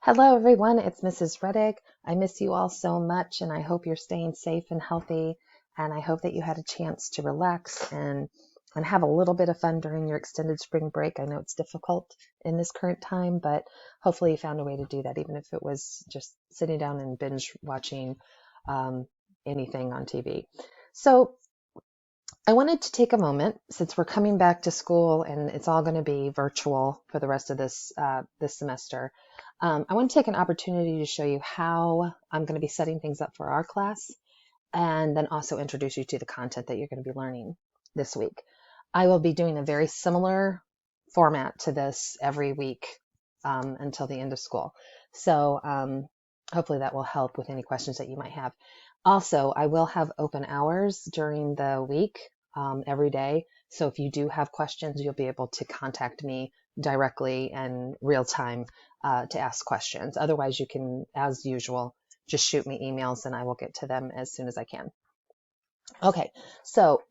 Hello, everyone. It's Mrs. Reddick. I miss you all so much, and I hope you're staying safe and healthy. And I hope that you had a chance to relax and have a little bit of fun during your extended spring break. I know it's difficult in this current time, but hopefully you found a way to do that, even if it was just sitting down and binge watching um, anything on TV. So I wanted to take a moment since we're coming back to school and it's all going to be virtual for the rest of this semester. I want to take an opportunity to show you how I'm going to be setting things up for our class, and then also introduce you to the content that you're going to be learning this week. I will be doing a very similar format to this every week until the end of school. So hopefully that will help with any questions that you might have. Also, I will have open hours during the week every day. So if you do have questions, you'll be able to contact me directly and real time to ask questions. Otherwise, you can, as usual, just shoot me emails and I will get to them as soon as I can. Okay, so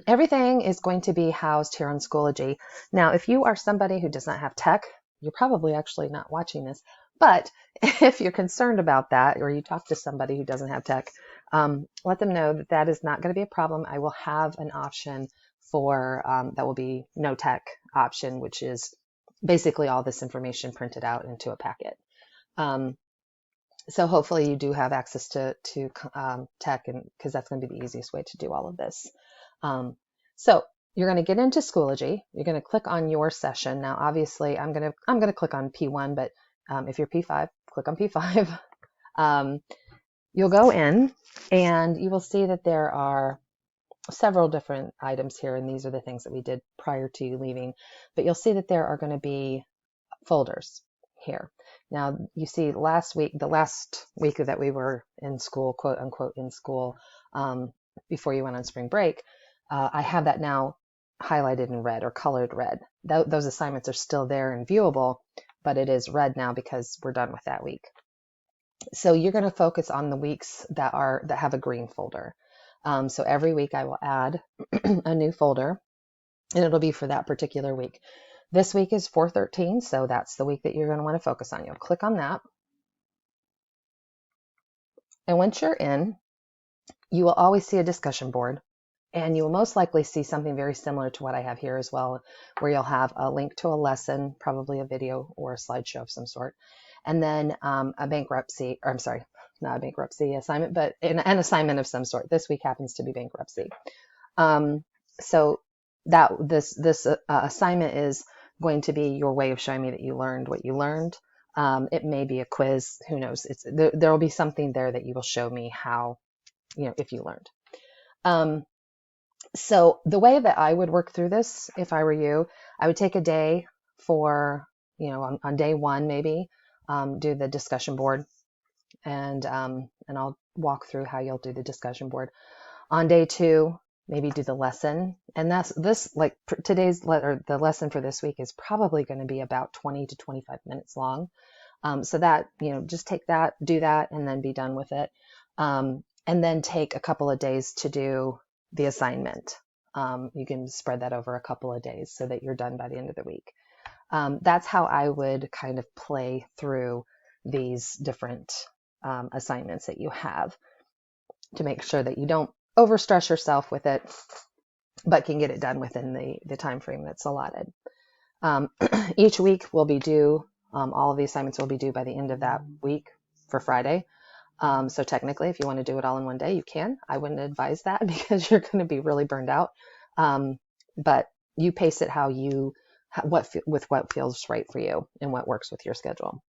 everything is going to be housed here on Schoology. Now, if you are somebody who does not have tech, you're probably actually not watching this. But if you're concerned about that, or you talk to somebody who doesn't have tech, let them know that that is not going to be a problem. I will have an option for that will be no tech option, which is basically all this information printed out into a packet. So hopefully you do have access to tech, and because that's going to be the easiest way to do all of this. So you're going to get into Schoology. You're going to click on your session. Now, obviously, I'm going to click on P1, but if you're P5, click on P5. You'll go in, and you will see that there are several different items here, and these are the things that we did prior to you leaving. But you'll see that there are going to be folders here. Now, you see the last week that we were in school, quote unquote, in school, before you went on spring break, I have that now highlighted in red or colored red. Those assignments are still there and viewable, but it is red now because we're done with that week. So you're going to focus on the weeks that have a green folder. So every week I will add a new folder, and it'll be for that particular week. This week is 4/13, so that's the week that you're going to want to focus on. You'll click on that. And once you're in, you will always see a discussion board, and you will most likely see something very similar to what I have here as well, where you'll have a link to a lesson, probably a video or a slideshow of some sort, and then a bankruptcy, or I'm sorry, not a bankruptcy assignment, but an assignment of some sort. This week happens to be bankruptcy. So that this assignment is going to be your way of showing me that you learned what you learned. It may be a quiz, who knows? There will be something there that you will show me how, if you learned. So the way that I would work through this, if I were you, I would take a day for, on day one, maybe do the discussion board, and I'll walk through how you'll do the discussion board. On day two, maybe do the lesson. And that's this, like the lesson for this week is probably going to be about 20 to 25 minutes long. So that, just take that, do that, and then be done with it. And then take a couple of days to do the assignment. You can spread that over a couple of days so that you're done by the end of the week. That's how I would kind of play through these different assignments that you have, to make sure that you don't overstress yourself with it, but can get it done within the time frame that's allotted. Each week will be due, all of the assignments will be due by the end of that week for Friday. So technically, if you want to do it all in one day, you can. I wouldn't advise that because you're going to be really burned out. But you pace it with what feels right for you and what works with your schedule.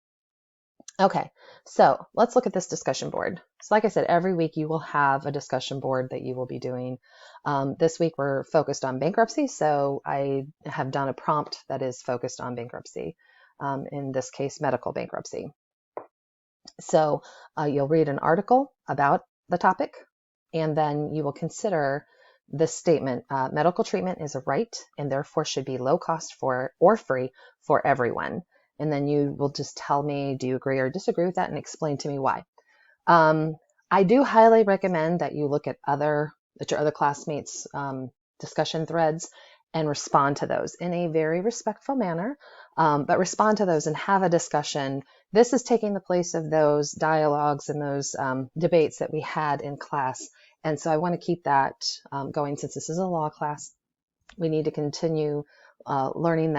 Okay, so let's look at this discussion board. So like I said, every week you will have a discussion board that you will be doing. This week we're focused on bankruptcy, so I have done a prompt that is focused on bankruptcy, in this case, medical bankruptcy. So you'll read an article about the topic, and then you will consider this statement: medical treatment is a right and therefore should be low cost or free for everyone. And then you will just tell me, do you agree or disagree with that, and explain to me why. I do highly recommend that you look at your other classmates' discussion threads and respond to those in a very respectful manner. But respond to those and have a discussion. This is taking the place of those dialogues and those debates that we had in class. And so I want to keep that going. Since this is a law class, we need to continue learning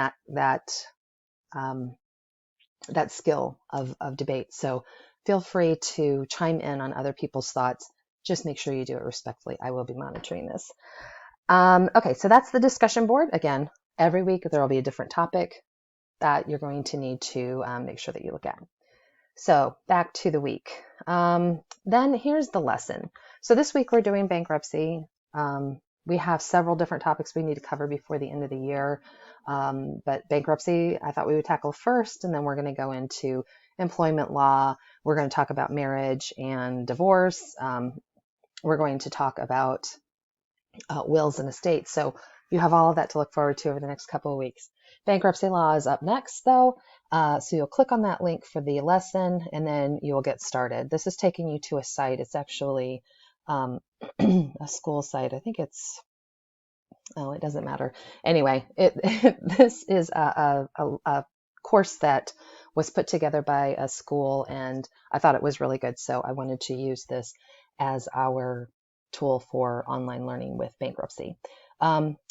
um, that skill of debate. So feel free to chime in on other people's thoughts. Just make sure you do it respectfully. I will be monitoring this. Okay, so that's the discussion board. Again, every week there will be a different topic that you're going to need to make sure that you look at. So back to the week. Then here's the lesson. So this week we're doing bankruptcy. We have several different topics we need to cover before the end of the year. But bankruptcy, I thought we would tackle first, and then we're going to go into employment law. We're going to talk about marriage and divorce. We're going to talk about wills and estates. So you have all of that to look forward to over the next couple of weeks. Bankruptcy law is up next, though. So you'll click on that link for the lesson, and then you'll get started. This is taking you to a site. It's actually a school site. I think it's, oh, it doesn't matter. Anyway, this is a course that was put together by a school, and I thought it was really good. So I wanted to use this as our tool for online learning with bankruptcy.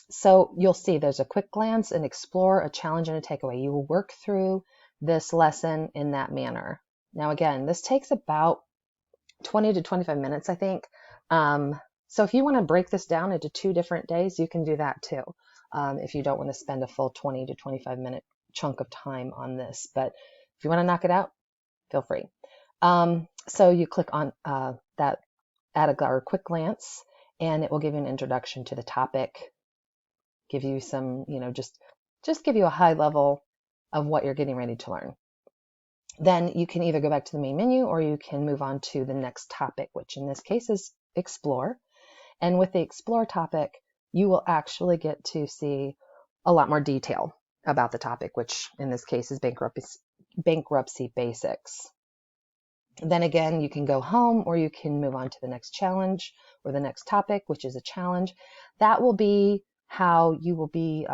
So you'll see there's a quick glance, and explore, a challenge, and a takeaway. You will work through this lesson in that manner. Now, again, this takes about 20 to 25 minutes, I think. So if you want to break this down into 2 different days, you can do that too. If you don't want to spend a full 20 to 25 minute chunk of time on this, but if you want to knock it out, feel free. So you click on that at a quick glance, and it will give you an introduction to the topic, give you some, just give you a high level of what you're getting ready to learn. Then you can either go back to the main menu, or you can move on to the next topic, which in this case is explore. And with the explore topic, you will actually get to see a lot more detail about the topic, which in this case is bankruptcy basics. Then again, you can go home, or you can move on to the next challenge or the next topic, which is a challenge. That will be how you will be,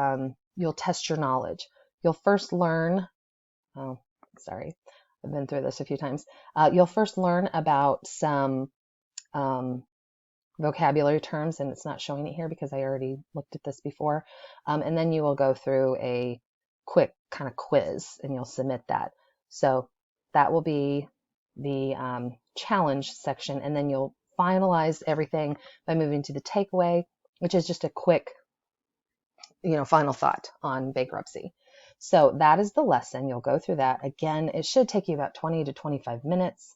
you'll test your knowledge. You'll first learn, oh, sorry, I've been through this a few times. You'll first learn about some vocabulary terms, and it's not showing it here because I already looked at this before. And then you will go through a quick kind of quiz, and you'll submit that. So that will be the challenge section, and then you'll finalize everything by moving to the takeaway, which is just a quick, final thought on bankruptcy. So that is the lesson. You'll go through that. Again, it should take you about 20 to 25 minutes.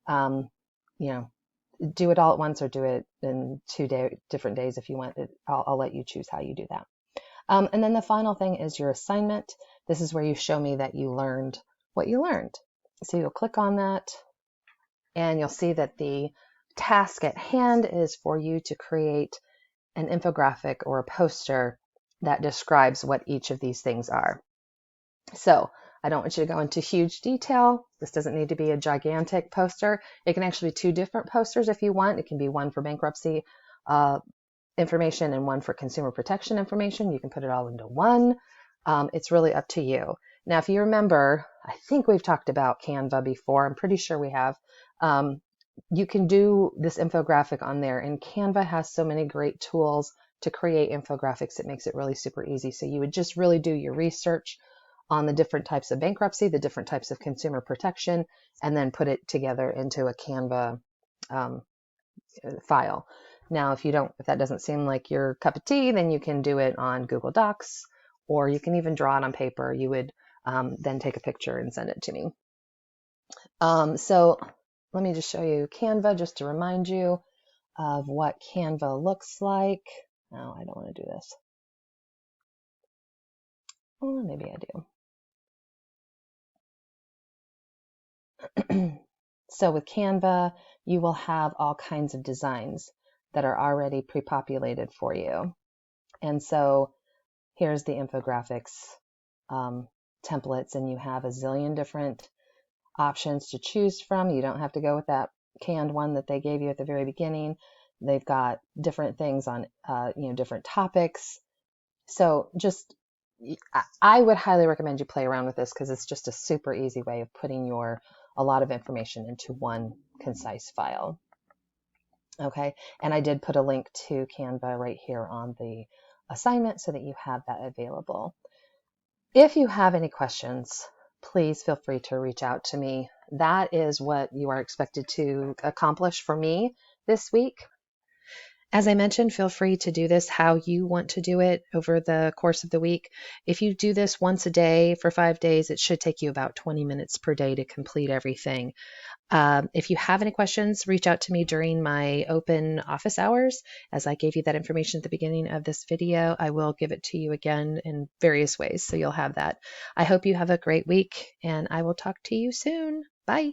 Do it all at once, or do it in 2 different days if you want. I'll let you choose how you do that. And then the final thing is your assignment. This is where you show me that you learned what you learned. So you'll click on that, and you'll see that the task at hand is for you to create an infographic or a poster that describes what each of these things are. So I don't want you to go into huge detail. This doesn't need to be a gigantic poster. It can actually be 2 different posters if you want. It can be one for bankruptcy information and one for consumer protection information. You can put it all into one. It's really up to you. Now, if you remember, I think we've talked about Canva before. I'm pretty sure we have. You can do this infographic on there, and Canva has so many great tools to create infographics. It makes it really super easy. So you would just really do your research on the different types of bankruptcy, the different types of consumer protection, and then put it together into a Canva file. Now, if that doesn't seem like your cup of tea, then you can do it on Google Docs, or you can even draw it on paper. You would then take a picture and send it to me. So let me just show you Canva, just to remind you of what Canva looks like. No, I don't want to do this. Oh, maybe I do. So with Canva, you will have all kinds of designs that are already pre-populated for you. And so here's the infographics templates, and you have a zillion different options to choose from. You don't have to go with that canned one that they gave you at the very beginning. They've got different things on, different topics. So just I would highly recommend you play around with this because it's just a super easy way of putting a lot of information into one concise file. Okay, and I did put a link to Canva right here on the assignment so that you have that available. If you have any questions, please feel free to reach out to me. That is what you are expected to accomplish for me this week. As I mentioned, feel free to do this how you want to do it over the course of the week. If you do this once a day for 5 days, it should take you about 20 minutes per day to complete everything. If you have any questions, reach out to me during my open office hours. As I gave you that information at the beginning of this video, I will give it to you again in various ways, so you'll have that. I hope you have a great week, and I will talk to you soon. Bye.